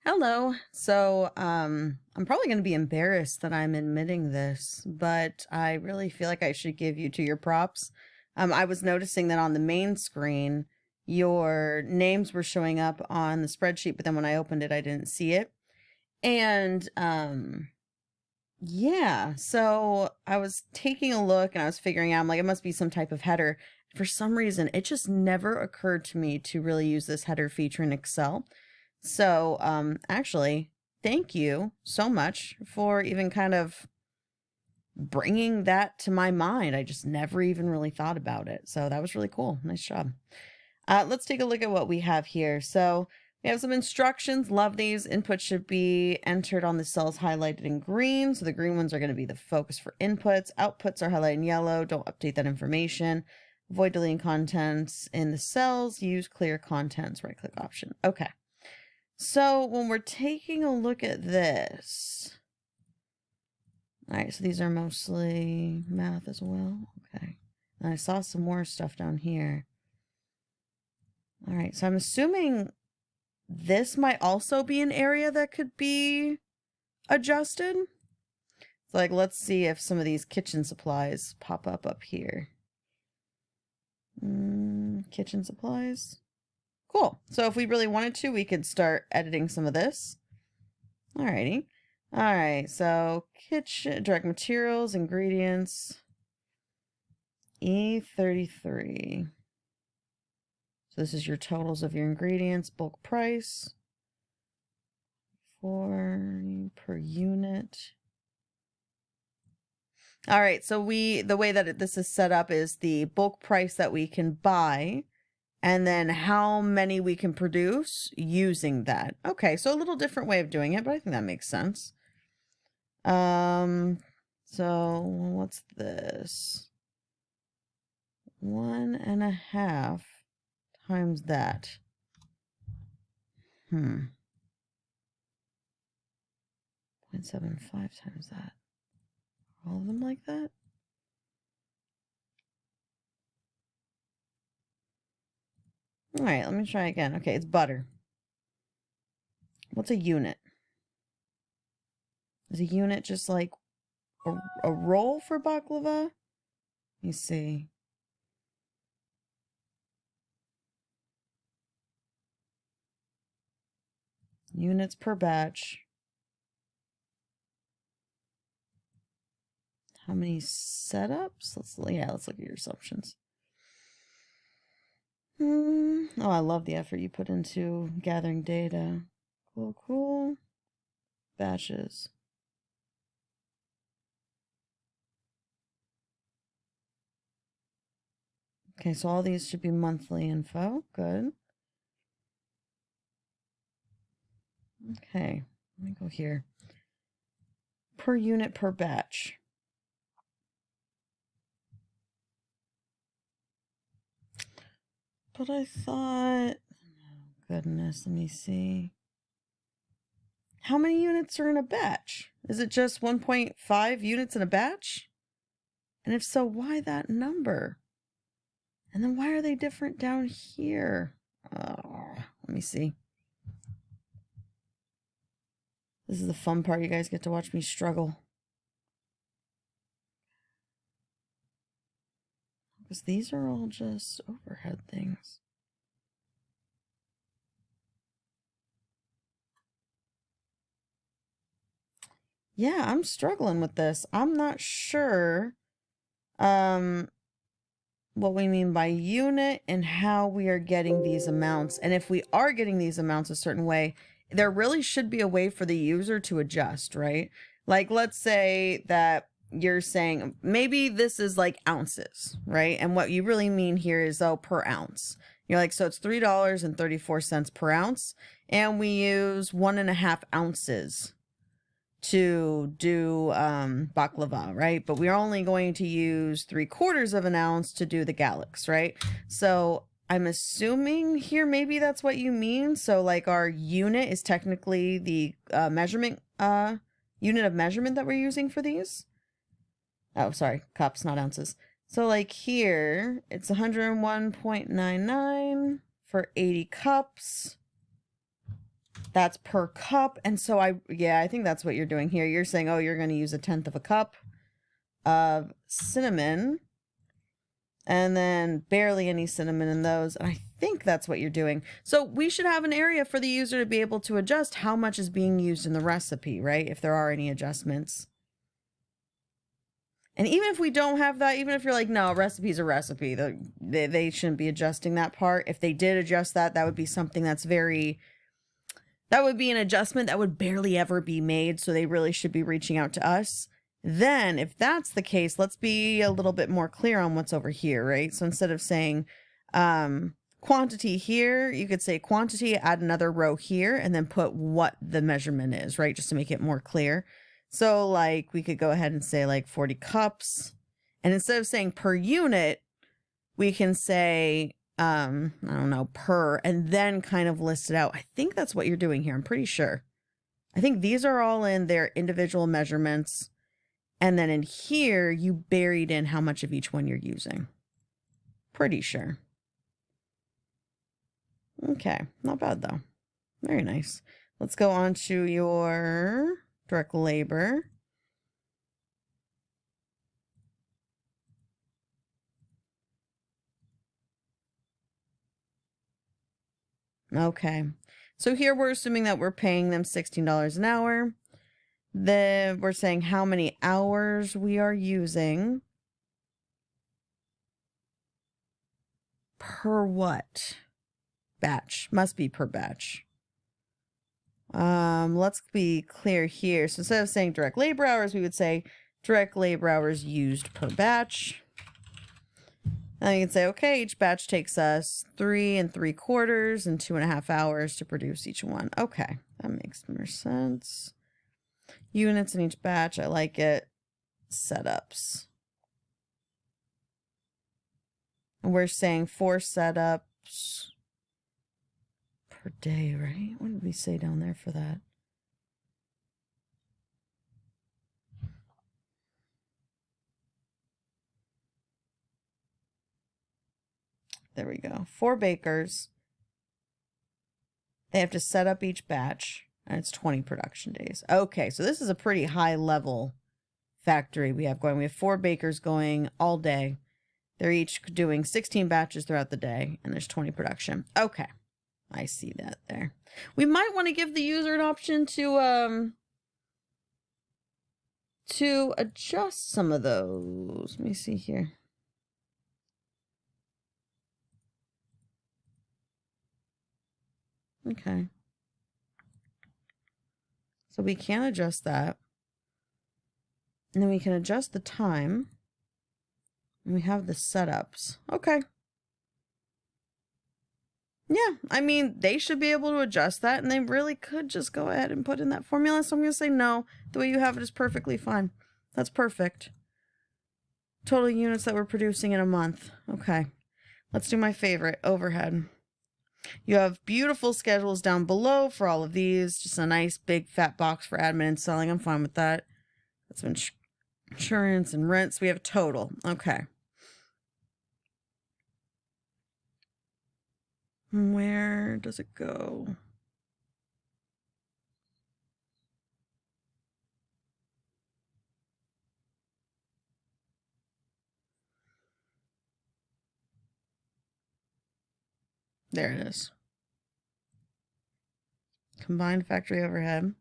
Hello. I'm probably going to be embarrassed that I'm admitting this, but I really feel like I should give you to your props. I was noticing that on the main screen, your names were showing up on the spreadsheet, but then when I opened it, I didn't see it. And yeah, so I was taking a look and I was figuring out, I'm like, it must be some type of header. For some reason, it just never occurred to me to really use this header feature in Excel. So, actually, thank you so much for even kind of bringing that to my mind. I just never even really thought about it. So that was really cool. Nice job. Let's take a look at what we have here. So we have some instructions. Love these. Inputs should be entered on the cells highlighted in green. So the green ones are going to be the focus for inputs. Outputs are highlighted in yellow. Don't update that information. Avoid deleting contents in the cells. Use clear contents. Right click option. Okay. So when we're taking a look at this, all right, so these are mostly math as well. Okay. And I saw some more stuff down here. All right, so I'm assuming this might also be an area that could be adjusted. So like, let's see if some of these kitchen supplies pop up here. Kitchen supplies. Cool. So if we really wanted to, we could start editing some of this. Alrighty. Alright, so kitchen, direct materials, ingredients, E33. So this is your totals of your ingredients, bulk price, 4 per unit. Alright, so the way that this is set up is the bulk price that we can buy, and then how many we can produce using that. Okay, so a little different way of doing it, but I think that makes sense. So what's this? 1.5 times that. 0.75 times that. All of them like that? All right, let me try again. Okay, it's butter. What's a unit? Is a unit just like a roll for baklava? Let me see. Units per batch. How many setups? Let's look at your assumptions. Oh, I love the effort you put into gathering data. Cool. Batches. Okay, so all these should be monthly info. Good. Okay, let me go here. Per unit per batch. But I thought, oh goodness, let me see. How many units are in a batch? Is it just 1.5 units in a batch? And if so, why that number? And then why are they different down here? Oh, let me see. This is the fun part. You guys get to watch me struggle. Because these are all just overhead things. Yeah, I'm struggling with this. I'm not sure what we mean by unit and how we are getting these amounts. And if we are getting these amounts a certain way, there really should be a way for the user to adjust, right? Like, let's say that you're saying maybe this is like ounces, right? And what you really mean here is, oh, per ounce. You're like, so it's $3.34 per ounce, and we use 1.5 ounces to do baklava, right? But we're only going to use 3/4 of an ounce to do the Galax, right? So I'm assuming here maybe that's what you mean. So like our unit is technically the measurement unit of measurement that we're using for these. Oh, sorry, cups, not ounces. So like here, it's 101.99 for 80 cups. That's per cup. And so I think that's what you're doing here. You're saying, oh, you're going to use 1/10 of a cup of cinnamon and then barely any cinnamon in those. And I think that's what you're doing. So we should have an area for the user to be able to adjust how much is being used in the recipe, right? If there are any adjustments. And even if we don't have that, even if you're like, no, recipe's a recipe, they shouldn't be adjusting that part. If they did adjust that, that would be something that's that would be an adjustment that would barely ever be made. So they really should be reaching out to us. Then if that's the case, let's be a little bit more clear on what's over here, right? So instead of saying quantity here, you could say quantity, add another row here, and then put what the measurement is, right? Just to make it more clear. So like we could go ahead and say like 40 cups. And instead of saying per unit, we can say, I don't know, per, and then kind of list it out. I think that's what you're doing here. I'm pretty sure. I think these are all in their individual measurements. And then in here, you buried in how much of each one you're using. Pretty sure. Okay, not bad though. Very nice. Let's go on to your direct labor. Okay, so here we're assuming that we're paying them $16 an hour. Then we're saying how many hours we are using. Per what? Batch. Must be per batch. Let's be clear here. So instead of saying direct labor hours, we would say direct labor hours used per batch. And you can say, okay, each batch takes us 3 3/4 and 2.5 hours to produce each one. Okay, that makes more sense. Units in each batch, I like it. Setups. And we're saying 4 setups per day, right? What did we say down there for that? There we go. 4 bakers. They have to set up each batch, and it's 20 production days. Okay, so this is a pretty high level factory we have going. We have 4 bakers going all day. They're each doing 16 batches throughout the day, and there's 20 production. Okay, I see that there. We might want to give the user an option to adjust some of those. Let me see here. Okay. So we can adjust that. And then we can adjust the time. And we have the setups. Okay. Yeah, I mean, they should be able to adjust that, and they really could just go ahead and put in that formula. So I'm going to say no. The way you have it is perfectly fine. That's perfect. Total units that we're producing in a month. Okay. Let's do my favorite, overhead. You have beautiful schedules down below for all of these. Just a nice big fat box for admin and selling. I'm fine with that. That's insurance and rents. We have total. Okay. Where does it go? There it is. Combined factory overhead.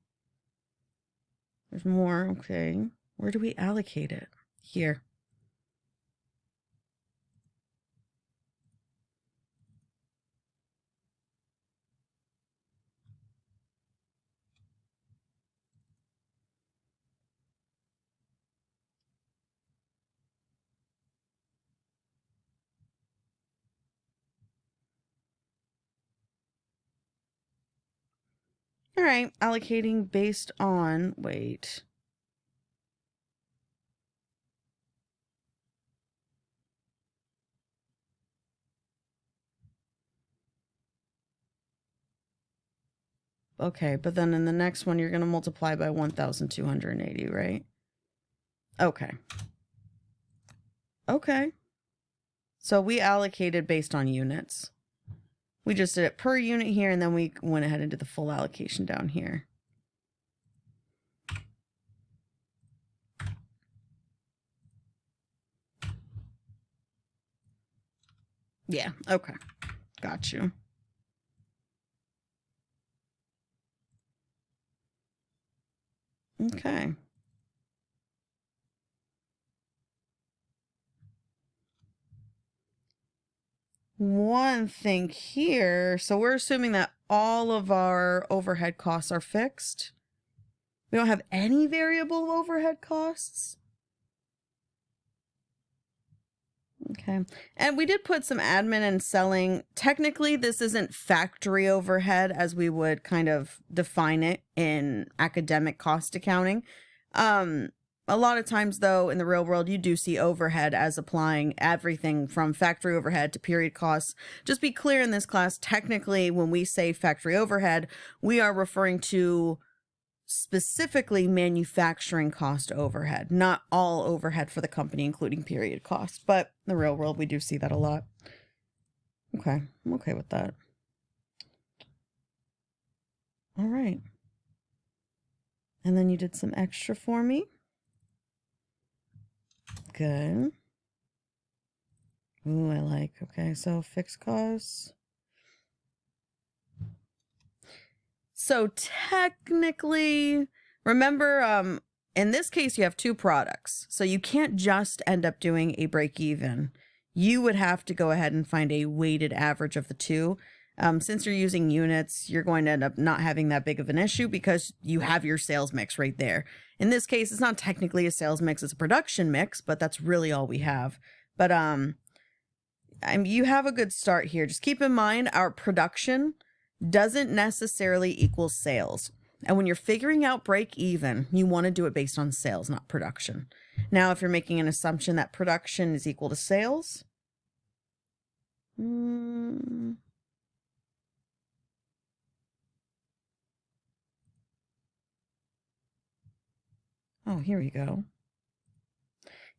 There's more. Okay. Where do we allocate it? Here. All right, allocating based on, wait. Okay, but then in the next one, you're going to multiply by 1,280, right? Okay. Okay. So we allocated based on units. We just did it per unit here, and then we went ahead and did the full allocation down here. Yeah, okay. Got you. Okay. One thing here, so we're assuming that all of our overhead costs are fixed. We don't have any variable overhead costs. Okay. And we did put some admin and selling. Technically, this isn't factory overhead as we would kind of define it in academic cost accounting. A lot of times, though, in the real world, you do see overhead as applying everything from factory overhead to period costs. Just be clear in this class, technically, when we say factory overhead, we are referring to specifically manufacturing cost overhead, not all overhead for the company, including period costs. But in the real world, we do see that a lot. Okay, I'm okay with that. All right. And then you did some extra for me. Good. Ooh, I like. Okay, so fixed costs. So technically, remember, in this case, you have two products. So you can't just end up doing a break even. You would have to go ahead and find a weighted average of the two. Since you're using units, you're going to end up not having that big of an issue because you have your sales mix right there. In this case, it's not technically a sales mix, it's a production mix, but that's really all we have. But you have a good start here. Just keep in mind our production doesn't necessarily equal sales. And when you're figuring out break even, you want to do it based on sales, not production. Now, if you're making an assumption that production is equal to sales, oh, here we go.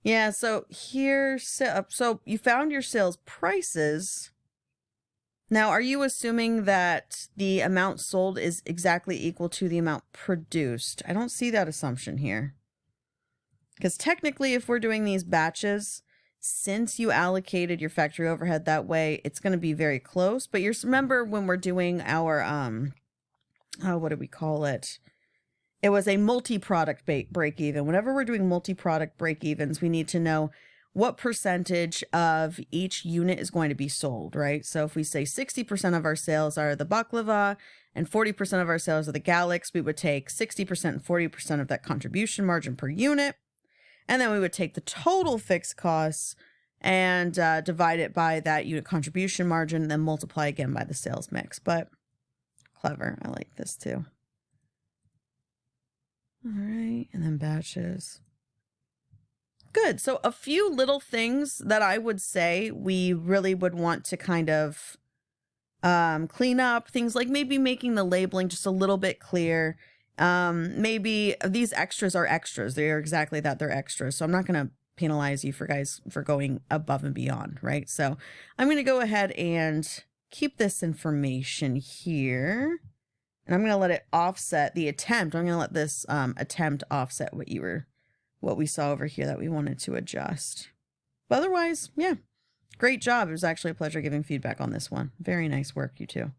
Yeah, so here, so you found your sales prices. Now, are you assuming that the amount sold is exactly equal to the amount produced? I don't see that assumption here. Because technically, if we're doing these batches, since you allocated your factory overhead that way, it's going to be very close. But you remember when we're doing our, what do we call it? It was a multi-product break even. Whenever we're doing multi-product break evens, we need to know what percentage of each unit is going to be sold, right? So if we say 60% of our sales are the baklava and 40% of our sales are the Galax, we would take 60% and 40% of that contribution margin per unit. And then we would take the total fixed costs and divide it by that unit contribution margin, and then multiply again by the sales mix. But clever. I like this too. All right, and then batches. Good. So a few little things that I would say we really would want to kind of clean up. Things like maybe making the labeling just a little bit clear. Maybe these extras are extras. They are exactly that. They're extras. So I'm not going to penalize you for going above and beyond, right? So I'm going to go ahead and keep this information here. And I'm going to let it offset the attempt. I'm going to let this attempt offset what we saw over here that we wanted to adjust. But otherwise, yeah, great job. It was actually a pleasure giving feedback on this one. Very nice work, you two.